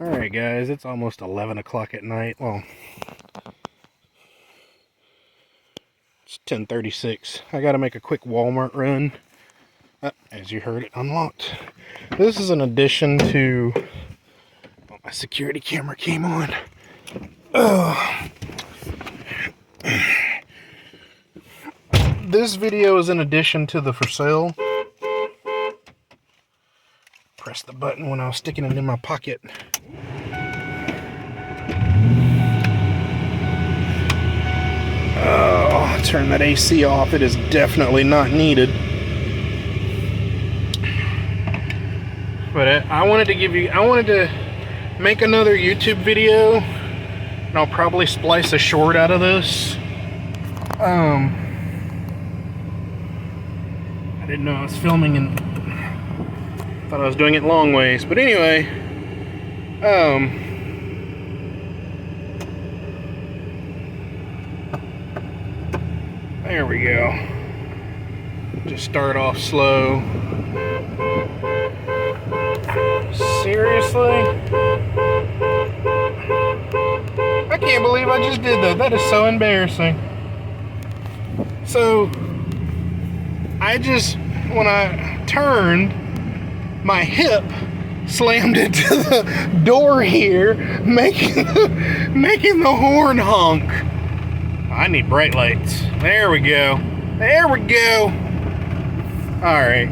Alright guys, it's almost 11 o'clock at night. Well, it's 10:36. I gotta make a quick Walmart run. As you heard, it unlocked. This is an addition to... Oh, my security camera came on. Oh. This video is in addition to the for sale. Press the button when I was sticking it in my pocket. Oh, turn that AC off. It is definitely not needed. But I wanted to make another YouTube video, and I'll probably splice a short out of this. I didn't know I was filming and thought I was doing it long ways. But anyway, there we go. Just start off slow. Seriously? I can't believe I just did that. That is so embarrassing. So, when I turned, my hip slammed into the door here, making the horn honk. I need bright lights. There we go. There we go. Alright.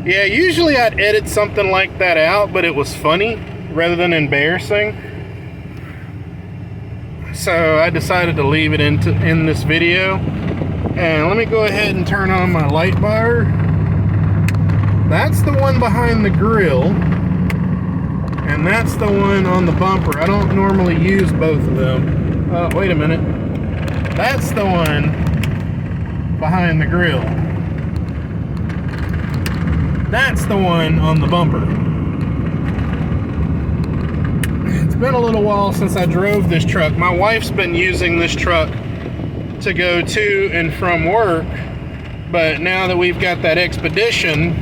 Yeah, usually I'd edit something like that out, but it was funny rather than embarrassing. So I decided to leave it in this video. And let me go ahead and turn on my light bar. That's the one behind the grill. And that's the one on the bumper. I don't normally use both of them. Wait a minute. That's the one behind the grill. That's the one on the bumper. It's been a little while since I drove this truck. My wife's been using this truck to go to and from work, but now that we've got that Expedition,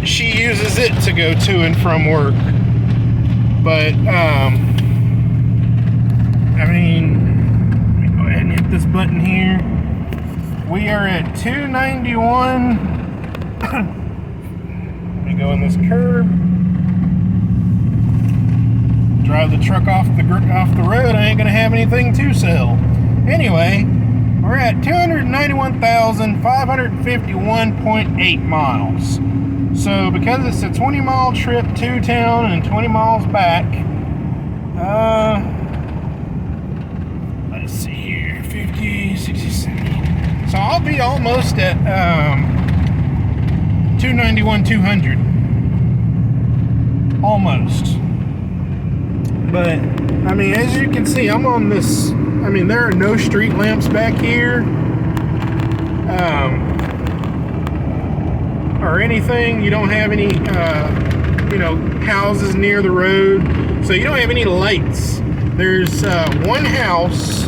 she uses it to go to and from work. But I mean, let me go ahead and hit this button here. We are at 291. Let me go in this curb. Drive the truck off the road. I ain't gonna have anything to sell. Anyway, we're at 291,551.8 miles. So because it's a 20-mile trip to town and 20 miles back, let's see here, 50, 60, 70. So I'll be almost at 291,200. Almost. But, I mean, as you can see, I'm on this, I mean, there are no street lamps back here. Or anything. You don't have any, houses near the road. So you don't have any lights. There's one house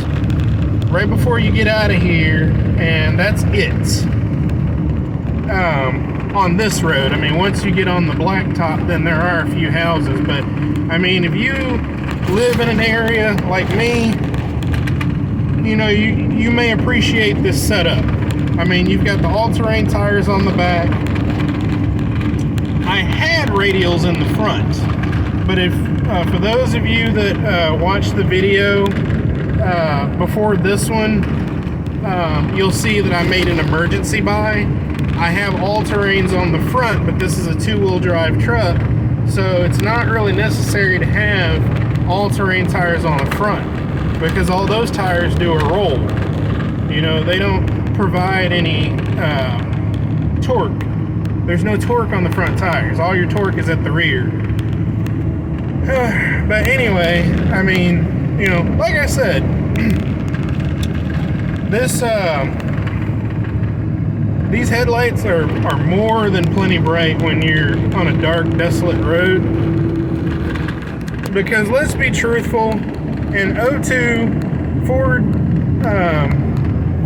right before you get out of here, and that's it. On this road. I mean, once you get on the blacktop, then there are a few houses. But, I mean, if you live in an area like me, you may appreciate this setup. I mean, you've got the all-terrain tires on the back. I had radials in the front, but if for those of you that watched the video before this one, you'll see that I made an emergency buy. I have all-terrains on the front, but this is a two-wheel drive truck, so it's not really necessary to have all-terrain tires on the front, because all those tires do a roll. They don't provide any torque. There's no torque on the front tires. All your torque is at the rear. But anyway, I mean, like I said, these headlights are more than plenty bright when you're on a dark, desolate road. Because let's be truthful, in 02, Ford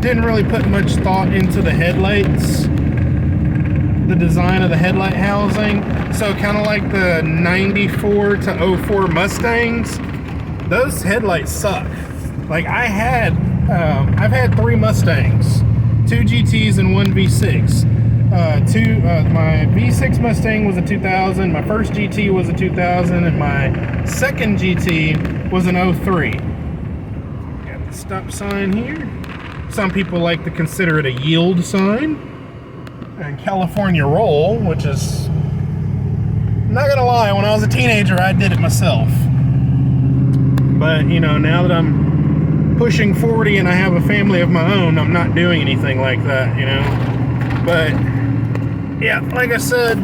didn't really put much thought into the headlights. the design of the headlight housing. So kind of like the 94 to 04 Mustangs, those headlights suck. Like I've had 3 Mustangs, 2 GTs and 1 V6. My V6 Mustang was a 2000, my first GT was a 2000, and my second GT was an 03. Got the stop sign here. Some people like to consider it a yield sign. And California roll, which is, I'm not gonna lie, when I was a teenager I did it myself. But you know, now that I'm pushing 40 and I have a family of my own, I'm not doing anything like that, you know. But yeah, like I said,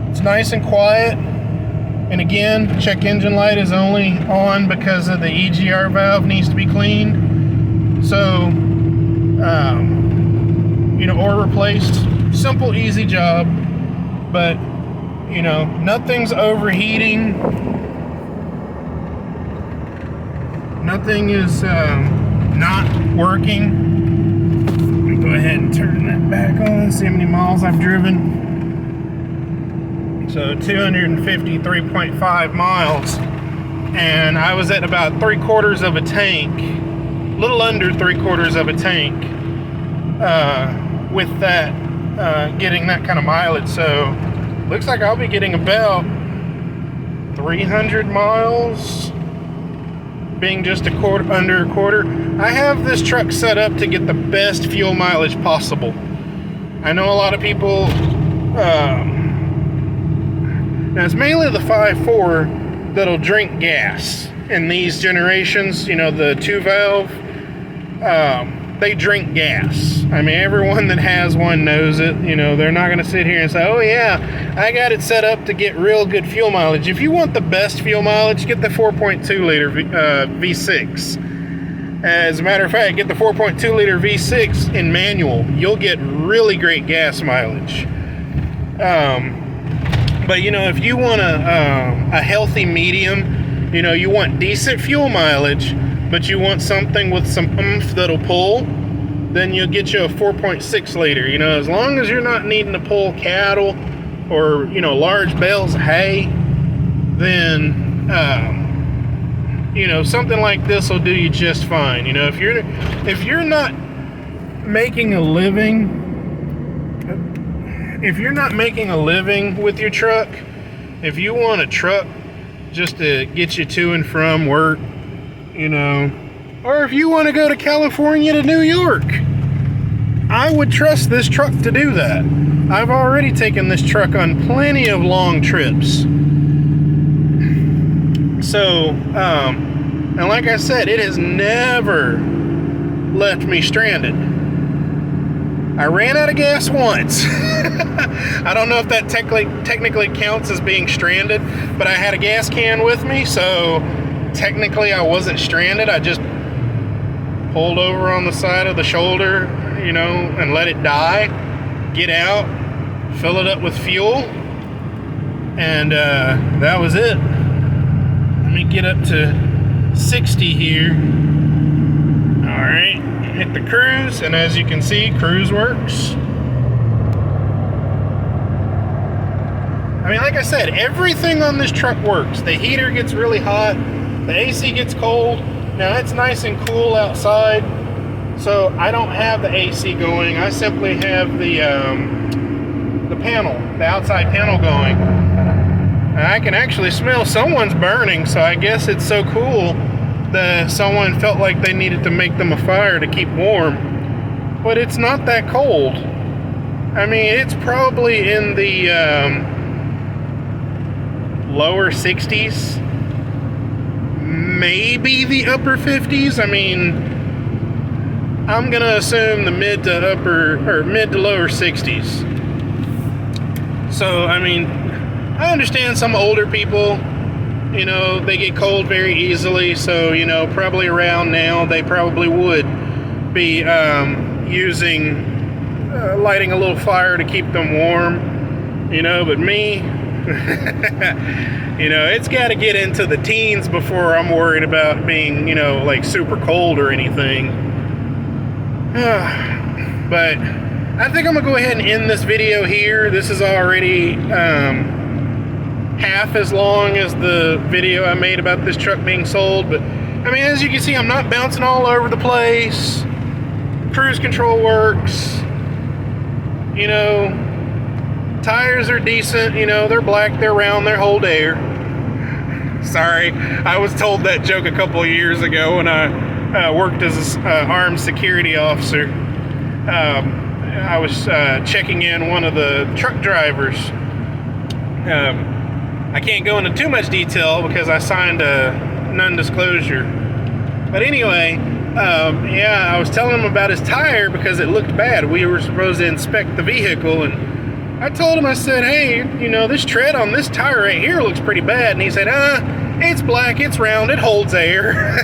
it's nice and quiet. And again, check engine light is only on because of the EGR valve needs to be cleaned. So, you know, or replaced. Simple, easy job. But, you know, nothing's overheating. Nothing is not working. Let me go ahead and turn that back on, see how many miles I've driven. So 253.5 miles, and I was at about 3/4 of a tank, a little under 3/4 of a tank, with that, getting that kind of mileage. So looks like I'll be getting about 300 miles, being just under a quarter. I have this truck set up to get the best fuel mileage possible. I know a lot of people, now it's mainly the 5.4 that'll drink gas in these generations, you know, the 2-valve, they drink gas. I mean, everyone that has one knows it. You know, they're not gonna sit here and say, oh yeah, I got it set up to get real good fuel mileage. If you want the best fuel mileage, get the 4.2 liter V6. As a matter of fact, get the 4.2 liter V6 in manual. You'll get really great gas mileage. But you know, if you want a healthy medium, you know, you want decent fuel mileage, but you want something with some oomph that'll pull, then you'll get you a 4.6 liter. You know, as long as you're not needing to pull cattle or, you know, large bales of hay, then you know, something like this will do you just fine. You know, if you're not making a living with your truck, if you want a truck just to get you to and from work, you know, or if you want to go to California to New York, I would trust this truck to do that. I've already taken this truck on plenty of long trips. So, and like I said, it has never left me stranded. I ran out of gas once. I don't know if that technically counts as being stranded, but I had a gas can with me, so technically I wasn't stranded. I just pulled over on the side of the shoulder, you know, and let it die, get out, fill it up with fuel, and that was it. Let me get up to 60 here. All right, hit the cruise, and as you can see, cruise works. I mean, like I said, everything on this truck works. The heater gets really hot, the AC gets cold. Now it's nice and cool outside, so I don't have the AC going. I simply have the panel, the outside panel going. And I can actually smell someone's burning, so I guess it's so cool that someone felt like they needed to make them a fire to keep warm. But it's not that cold. I mean, it's probably in the lower 60s, maybe the upper 50s. I mean, I'm gonna assume the mid to lower 60s. So, I mean, I understand some older people, you know, they get cold very easily, so, you know, probably around now they probably would be lighting a little fire to keep them warm, you know. But me, You know, it's got to get into the teens before I'm worried about being, you know, like super cold or anything. But I think I'm gonna go ahead and end this video here. This is already half as long as the video I made about this truck being sold. But I mean, as you can see, I'm not bouncing all over the place. Cruise control works. You know, tires are decent. You know, they're black, they're round, they hold air. Sorry, I was told that joke a couple of years ago when I worked as an armed security officer. I was checking in one of the truck drivers. I can't go into too much detail because I signed a non-disclosure. But anyway, yeah, I was telling him about his tire because it looked bad. We were supposed to inspect the vehicle, and I told him, I said, hey, you know, this tread on this tire right here looks pretty bad. And he said, it's black, it's round, it holds air.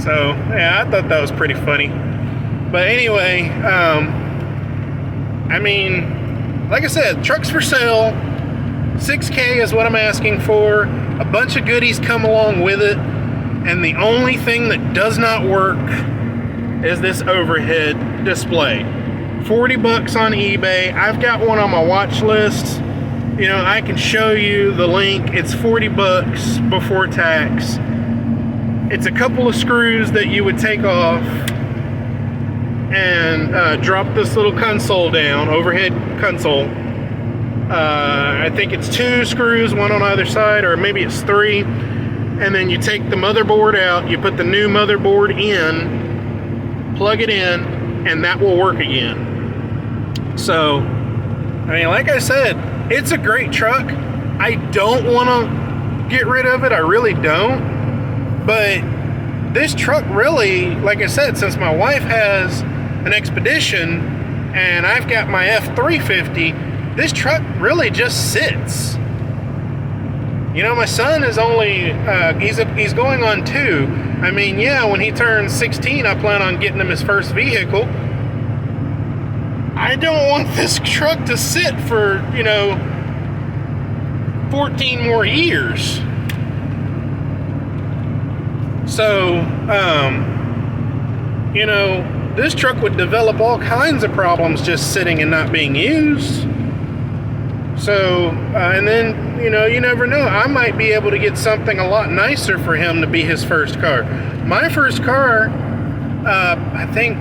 So, yeah, I thought that was pretty funny. But anyway, I mean, like I said, truck's for sale. $6K is what I'm asking for. A bunch of goodies come along with it. And the only thing that does not work is this overhead display. 40 bucks on eBay. I've got one on my watch list. You know, I can show you the link. It's 40 bucks before tax. It's a couple of screws that you would take off and drop this little console down, overhead console. I think it's 2 screws, one on either side, or maybe it's 3. And then you take the motherboard out, you put the new motherboard in, plug it in, and that will work again. So, I mean, like I said, it's a great truck. I don't want to get rid of it, I really don't. But this truck really, like I said, since my wife has an Expedition and I've got my F350, this truck really just sits. You know, my son is only, he's going on 2. I mean, yeah, when he turns 16, I plan on getting him his first vehicle. I don't want this truck to sit for, you know, 14 more years. So, you know, this truck would develop all kinds of problems just sitting and not being used. So, and then, you know, you never know. I might be able to get something a lot nicer for him to be his first car. My first car, I think,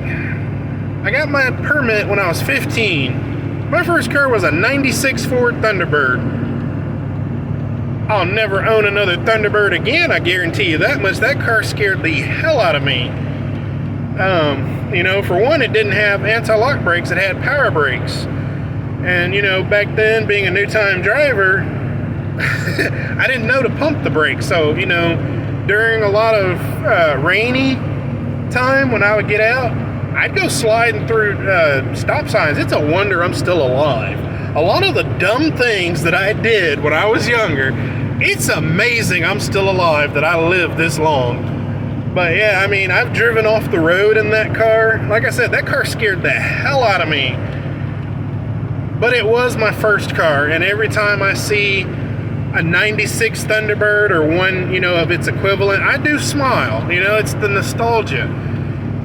I got my permit when I was 15. My first car was a 96 Ford Thunderbird. I'll never own another Thunderbird again, I guarantee you that much. That car scared the hell out of me. You know, for one, it didn't have anti-lock brakes, it had power brakes. And, you know, back then, being a new-time driver, I didn't know to pump the brakes. So, you know, during a lot of rainy time when I would get out, I'd go sliding through stop signs. It's a wonder I'm still alive. A lot of the dumb things that I did when I was younger, it's amazing I'm still alive that I lived this long. But yeah, I mean, I've driven off the road in that car. Like I said, that car scared the hell out of me. But it was my first car, and every time I see a 96 Thunderbird or one, you know, of its equivalent, I do smile. You know, it's the nostalgia.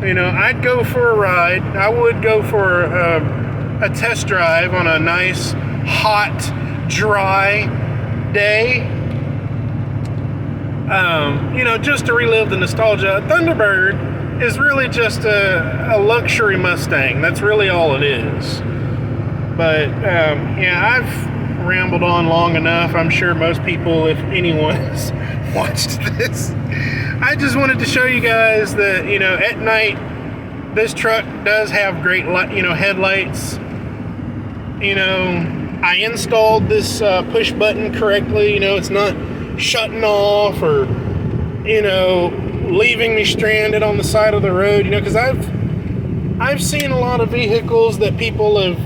You know, I'd go for a ride. I would go for a test drive on a nice, hot, dry day. You know, just to relive the nostalgia. A Thunderbird is really just a luxury Mustang. That's really all it is. But, yeah, I've rambled on long enough. I'm sure most people, if anyone has watched this, I just wanted to show you guys that, you know, at night, this truck does have great, you know, headlights. You know, I installed this push button correctly. You know, it's not shutting off or, you know, leaving me stranded on the side of the road. You know, because I've seen a lot of vehicles that people have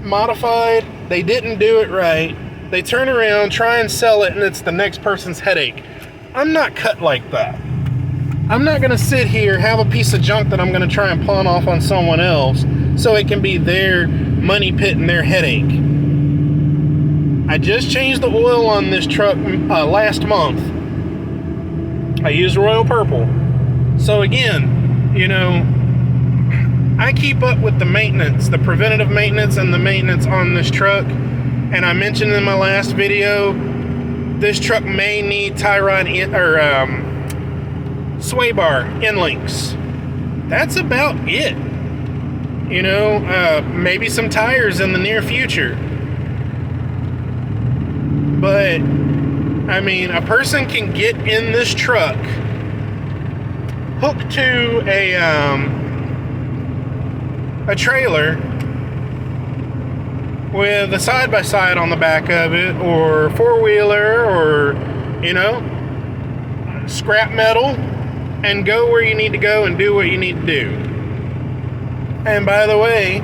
modified. They didn't do it right. They turn around, try and sell it, and it's the next person's headache. I'm not cut like that. I'm not going to sit here, have a piece of junk that I'm going to try and pawn off on someone else so it can be their money pit and their headache. I just changed the oil on this truck last month. I used Royal Purple. So again, you know, I keep up with the maintenance, the preventative maintenance and the maintenance on this truck. And I mentioned in my last video, this truck may need tie rod sway bar end links. That's about it. You know, maybe some tires in the near future. But I mean, a person can get in this truck, hooked to a trailer with a side-by-side on the back of it, or four-wheeler, or, you know, scrap metal, and go where you need to go and do what you need to do. And by the way,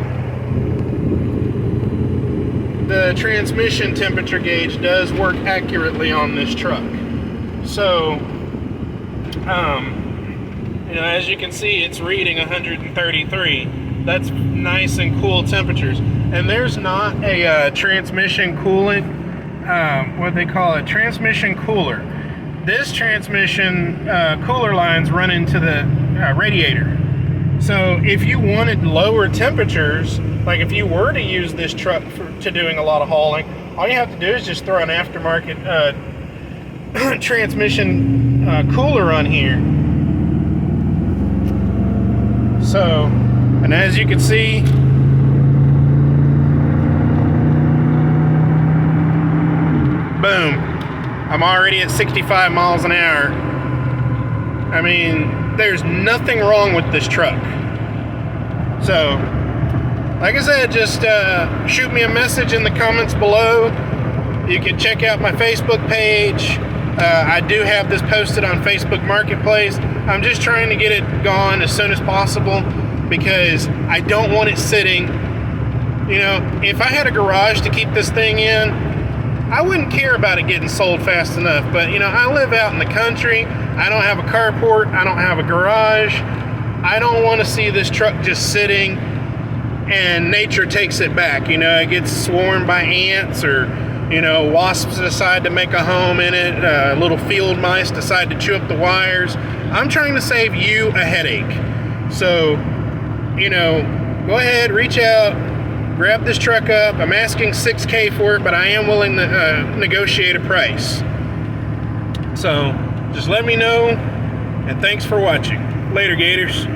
the transmission temperature gauge does work accurately on this truck. So, you know, as you can see, it's reading 133. That's nice and cool temperatures. And there's not a transmission coolant, what they call a transmission cooler. This transmission cooler lines run into the radiator. So if you wanted lower temperatures, like if you were to use this truck to doing a lot of hauling, all you have to do is just throw an aftermarket transmission cooler on here. So, and as you can see, boom, I'm already at 65 miles an hour. I mean, there's nothing wrong with this truck. So, like I said, just shoot me a message in the comments below. You can check out my Facebook page. I do have this posted on Facebook Marketplace. I'm just trying to get it gone as soon as possible because I don't want it sitting. You know, if I had a garage to keep this thing in, I wouldn't care about it getting sold fast enough. But, you know, I live out in the country. I don't have a carport. I don't have a garage. I don't want to see this truck just sitting and nature takes it back. You know, it gets swarmed by ants, or, you know, wasps decide to make a home in it. Little field mice decide to chew up the wires. I'm trying to save you a headache. So, you know, go ahead, reach out, grab this truck up. I'm asking $6K for it, but I am willing to negotiate a price. So, just let me know, and thanks for watching. Later, Gators.